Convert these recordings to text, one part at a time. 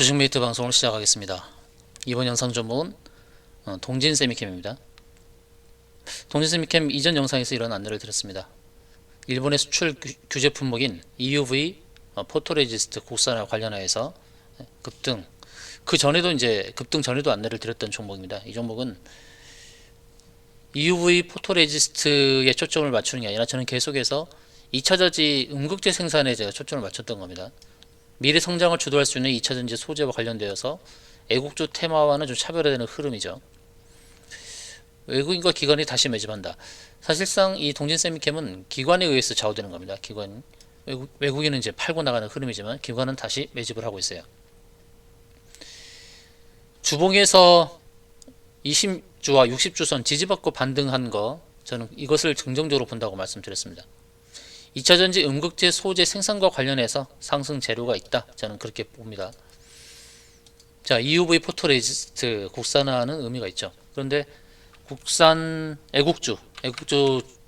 주식메이트 방송을 시작하겠습니다. 이번 영상 제목은 동진세미캠입니다. 동진세미캠 이전 영상에서 이런 안내를 드렸습니다. 일본의 수출 규제 품목인 EUV 포토레지스트 국산화 관련하여서 급등, 그 전에도 이제 급등 전에도 안내를 드렸던 종목입니다. 이 종목은 EUV 포토레지스트에 초점을 맞추는 게 아니라 저는 계속해서 2차전지 음극재 생산에 제가 초점을 맞췄던 겁니다. 미래 성장을 주도할 수 있는 2차전지 소재와 관련되어서 애국주 테마와는 좀 차별화되는 흐름이죠. 외국인과 기관이 다시 매집한다. 사실상 이 동진세미캠은 기관에 의해서 좌우되는 겁니다. 기관, 외국인은 이제 팔고 나가는 흐름이지만 기관은 다시 매집을 하고 있어요. 주봉에서 20주와 60주선 지지받고 반등한 거, 저는 이것을 긍정적으로 본다고 말씀드렸습니다. 2차전지 음극재 소재 생산과 관련해서 상승 재료가 있다, 저는 그렇게 봅니다. 자, EUV 포토레지스트 국산화하는 의미가 있죠. 그런데 국산 애국주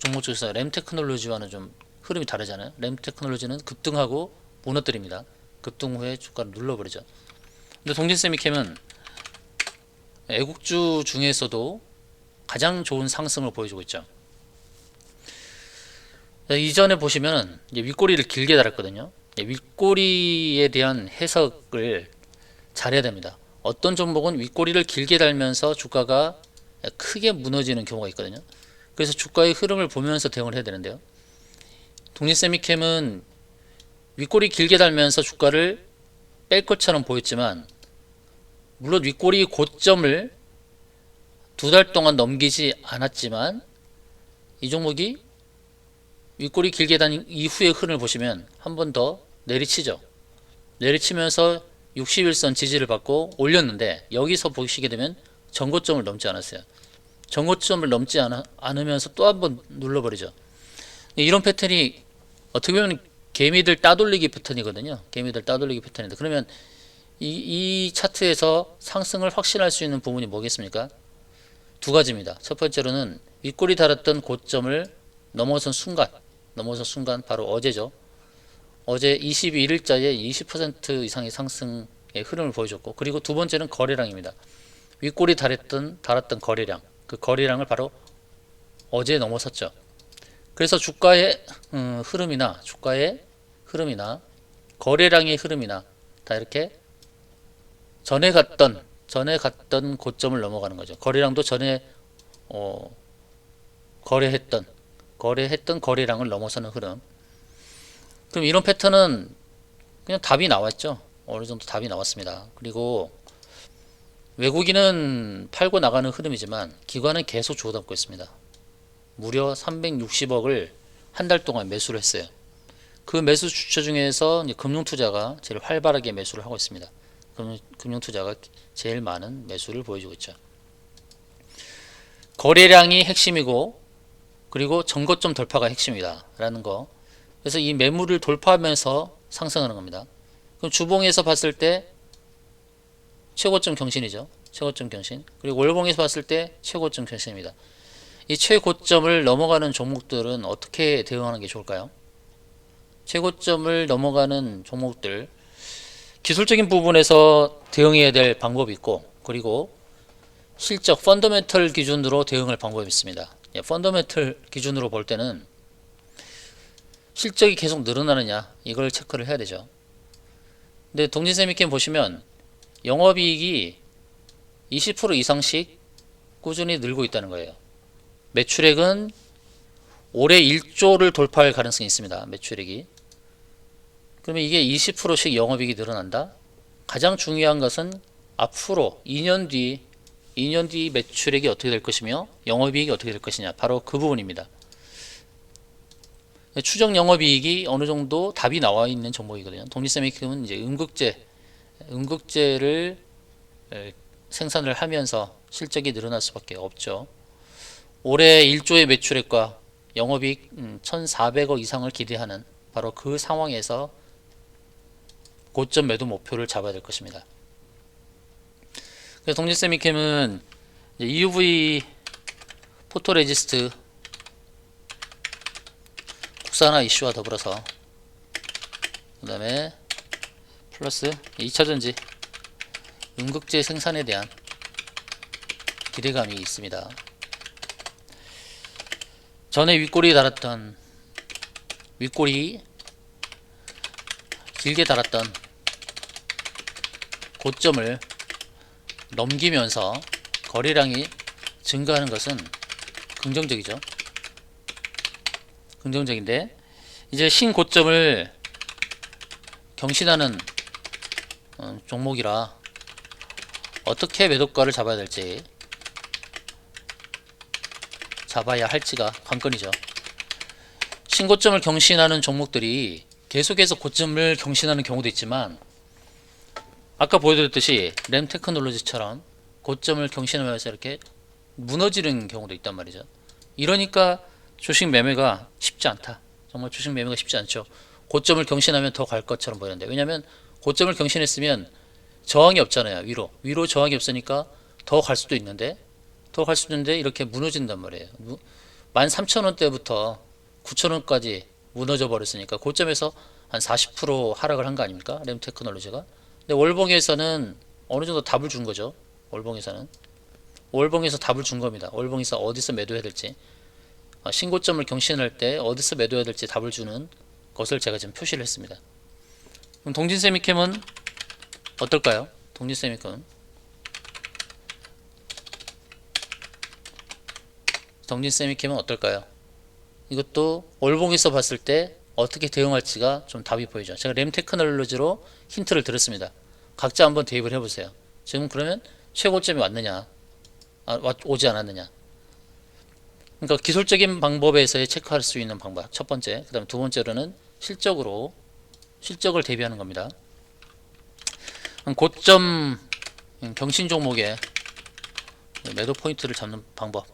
종목 중에서 램테크놀로지와는 좀 흐름이 다르잖아요. 램테크놀로지는 급등하고 무너뜨립니다. 급등 후에 주가를 눌러버리죠. 근데 동진세미캠은 애국주 중에서도 가장 좋은 상승을 보여주고 있죠. 이전에 보시면 윗꼬리를 길게 달았거든요. 윗꼬리에 대한 해석을 잘해야 됩니다. 어떤 종목은 윗꼬리를 길게 달면서 주가가 크게 무너지는 경우가 있거든요. 그래서 주가의 흐름을 보면서 대응을 해야 되는데요. 동진세미캠은 윗꼬리 길게 달면서 주가를 뺄 것처럼 보였지만, 물론 윗꼬리 고점을 2달 동안 넘기지 않았지만, 이 종목이 윗꼬리 길게 단 이후의 흐름을 보시면 한 번 더 내리치죠. 내리치면서 61선 지지를 받고 올렸는데, 여기서 보시게 되면 전고점을 넘지 않았어요. 전고점을 넘지 않으면서 또 한 번 눌러버리죠. 이런 패턴이 어떻게 보면 개미들 따돌리기 패턴이거든요. 개미들 따돌리기 패턴인데, 그러면 이 차트에서 상승을 확신할 수 있는 부분이 뭐겠습니까? 두 가지입니다. 첫 번째로는 윗꼬리 달았던 고점을 넘어선 순간 바로 어제죠. 어제 22일자에 20% 이상의 상승의 흐름을 보여줬고, 그리고 두 번째는 거래량입니다. 윗꼬리 달았던 거래량, 그 거래량을 바로 어제 넘어섰죠. 그래서 주가의 흐름이나 거래량의 흐름이나 다 이렇게 전에 갔던 고점을 넘어가는 거죠. 거래량도 전에 거래했던 거래량을 넘어서는 흐름. 그럼 이런 패턴은 그냥 답이 나왔죠. 어느 정도 답이 나왔습니다. 그리고 외국인은 팔고 나가는 흐름이지만 기관은 계속 주워담고 있습니다. 무려 360억을 한 달 동안 매수를 했어요. 그 매수 주체 중에서 금융투자가 제일 활발하게 매수를 하고 있습니다. 금융투자가 제일 많은 매수를 보여주고 있죠. 거래량이 핵심이고, 그리고 전고점 돌파가 핵심이다 라는 거. 그래서 이 매물을 돌파하면서 상승하는 겁니다. 그럼 주봉에서 봤을 때 최고점 경신이죠. 최고점 경신. 그리고 월봉에서 봤을 때 최고점 경신입니다. 이 최고점을 넘어가는 종목들은 어떻게 대응하는 게 좋을까요? 최고점을 넘어가는 종목들, 기술적인 부분에서 대응해야 될 방법이 있고, 그리고 실적 펀더멘털 기준으로 대응할 방법이 있습니다. 펀더멘털 기준으로 볼 때는 실적이 계속 늘어나느냐, 이걸 체크를 해야 되죠. 근데 동진세미캠 보시면 영업이익이 20% 이상씩 꾸준히 늘고 있다는 거예요. 매출액은 올해 1조를 돌파할 가능성이 있습니다. 매출액이. 그러면 이게 20%씩 영업이익이 늘어난다? 가장 중요한 것은 앞으로 2년 뒤 매출액이 어떻게 될 것이며 영업이익이 어떻게 될 것이냐, 바로 그 부분입니다. 추정 영업이익이 어느 정도 답이 나와 있는 종목이거든요. 동진세미캠은 이제 음극재를 생산을 하면서 실적이 늘어날 수밖에 없죠. 올해 1조의 매출액과 영업이익 1,400억 이상을 기대하는 바로 그 상황에서 고점 매도 목표를 잡아야 될 것입니다. 그래서 동진세미캠은 EUV 포토레지스트 국산화 이슈와 더불어서, 그 다음에 플러스 2차전지 음극재 생산에 대한 기대감이 있습니다. 전에 윗골이 길게 달았던 고점을 넘기면서 거래량이 증가하는 것은 긍정적이죠. 긍정적인데, 이제 신고점을 경신하는 종목이라 어떻게 매도가를 잡아야 될지, 잡아야 할지가 관건이죠. 신고점을 경신하는 종목들이 계속해서 고점을 경신하는 경우도 있지만, 아까 보여드렸듯이 램테크놀로지처럼 고점을 경신하면서 이렇게 무너지는 경우도 있단 말이죠. 이러니까 주식 매매가 쉽지 않다. 정말 주식 매매가 쉽지 않죠. 고점을 경신하면 더 갈 것처럼 보이는데, 왜냐하면 고점을 경신했으면 저항이 없잖아요. 위로 저항이 없으니까 더 갈 수도 있는데 이렇게 무너진단 말이에요. 13,000원대부터 9,000원까지 무너져 버렸으니까 고점에서 한 40% 하락을 한 거 아닙니까? 램테크놀로지가. 근데 월봉에서는 어느 정도 답을 준 거죠. 월봉에서 답을 준 겁니다. 월봉에서 어디서 매도해야 될지, 신고점을 경신할 때 어디서 매도해야 될지 답을 주는 것을 제가 지금 표시를 했습니다. 그럼 동진세미캠은 어떨까요? 동진세미캠은 어떨까요? 이것도 월봉에서 봤을 때 어떻게 대응할지가 좀 답이 보이죠. 제가 램테크놀로지로 힌트를 드렸습니다. 각자 한번 대입을 해보세요. 지금 그러면 최고점이 왔느냐, 오지 않았느냐. 그러니까 기술적인 방법에서의 체크할 수 있는 방법, 첫 번째. 그 다음 두 번째로는 실적을 대비하는 겁니다. 고점 경신 종목의 매도 포인트를 잡는 방법.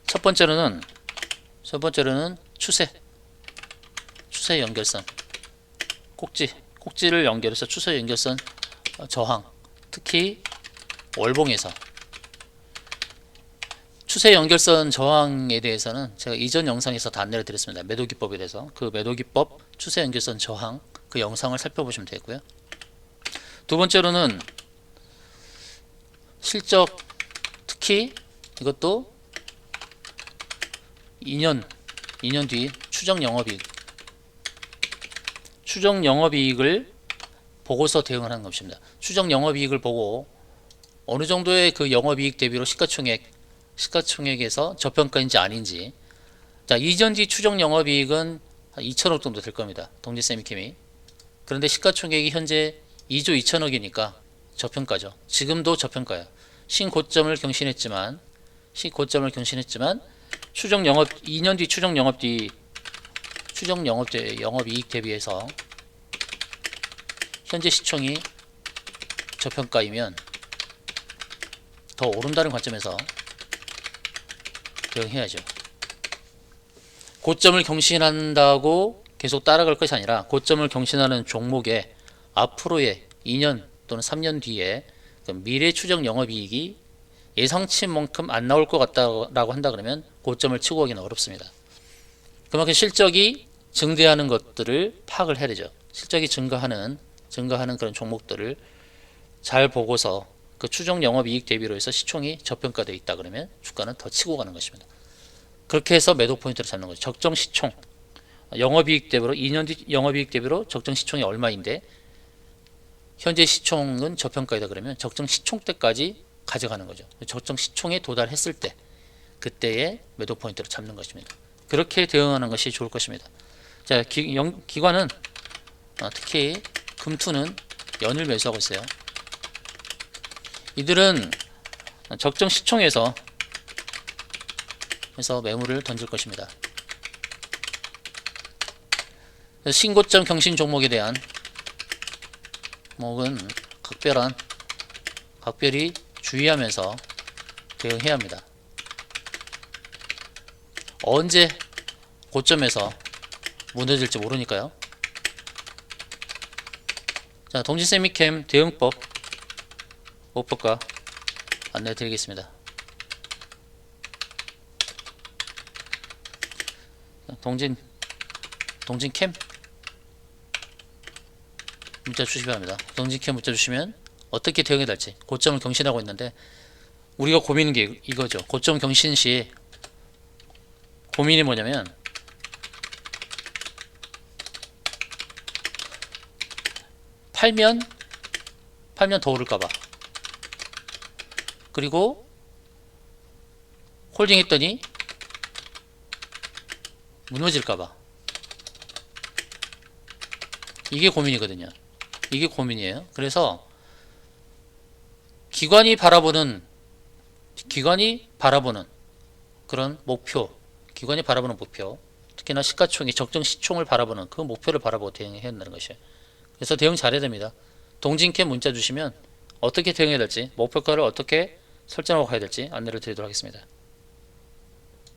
첫 번째로는 추세 연결선, 꼭지를 연결해서 추세 연결선 저항, 특히 월봉에서 추세 연결선 저항에 대해서는 제가 이전 영상에서 다 안내를 드렸습니다. 매도 기법에 대해서. 그 매도 기법, 추세 연결선 저항, 그 영상을 살펴보시면 되고요. 두 번째로는 실적, 특히 이것도 2년 뒤 추정 영업이익을 보고서 대응을 하는 것입니다. 추정 영업이익을 보고 어느 정도의 그 영업이익 대비로 시가총액에서 저평가인지 아닌지. 자, 2년 뒤 추정 영업이익은 한 2천억 정도 될 겁니다. 동진세미캠이. 그런데 시가총액이 현재 2조 2천억이니까 저평가죠. 지금도 저평가예요. 신고점을 경신했지만 2년 뒤 추정 영업이익 대비해서 현재 시총이 저평가이면 더 오른다는 관점에서 대응해야죠. 고점을 경신한다고 계속 따라갈 것이 아니라 고점을 경신하는 종목에 앞으로의 2년 또는 3년 뒤에 미래 추정 영업이익이 예상치만큼 안 나올 것 같다라고 한다 그러면 고점을 치고 가기는 어렵습니다. 그만큼 실적이 증대하는 것들을 파악을 해야 되죠. 실적이 증가하는 그런 종목들을 잘 보고서 그 추정 영업이익 대비로 해서 시총이 저평가되어 있다 그러면 주가는 더 치고 가는 것입니다. 그렇게 해서 매도 포인트를 잡는 거죠. 적정 시총, 영업이익 대비로 2년 뒤 영업이익 대비로 적정 시총이 얼마인데 현재 시총은 저평가이다 그러면 적정 시총 때까지 가져가는 거죠. 적정 시총에 도달했을 때 그때의 매도 포인트를 잡는 것입니다. 그렇게 대응하는 것이 좋을 것입니다. 자, 기관은 특히 금투는 연일 매수하고 있어요. 이들은 적정 시총에서 매물을 던질 것입니다. 신고점 경신 종목에 대한 목은 각별히 주의하면서 대응해야 합니다. 언제 고점에서 무너질지 모르니까요. 자, 동진세미캠 대응법 오법과 안내 드리겠습니다. 동진캠 문자 주시기 바랍니다. 동진캐 문자 주시면 어떻게 대응해야 될지 고점을 경신하고 있는데 우리가 고민인 게 이거죠. 고점 경신 시 고민이 뭐냐면 팔면 더 오를까봐, 그리고 홀딩 했더니 무너질까봐, 이게 고민이거든요. 이게 고민이에요. 그래서 기관이 바라보는 그런 목표, 기관이 바라보는 목표, 특히나 시가총액 적정 시총을 바라보는 그 목표를 바라보고 대응해야 한다는 것이에요. 그래서 대응 잘해야 됩니다. 동진캐 문자 주시면 어떻게 대응해야 될지, 목표가를 어떻게 설정하고 가야 될지 안내를 드리도록 하겠습니다.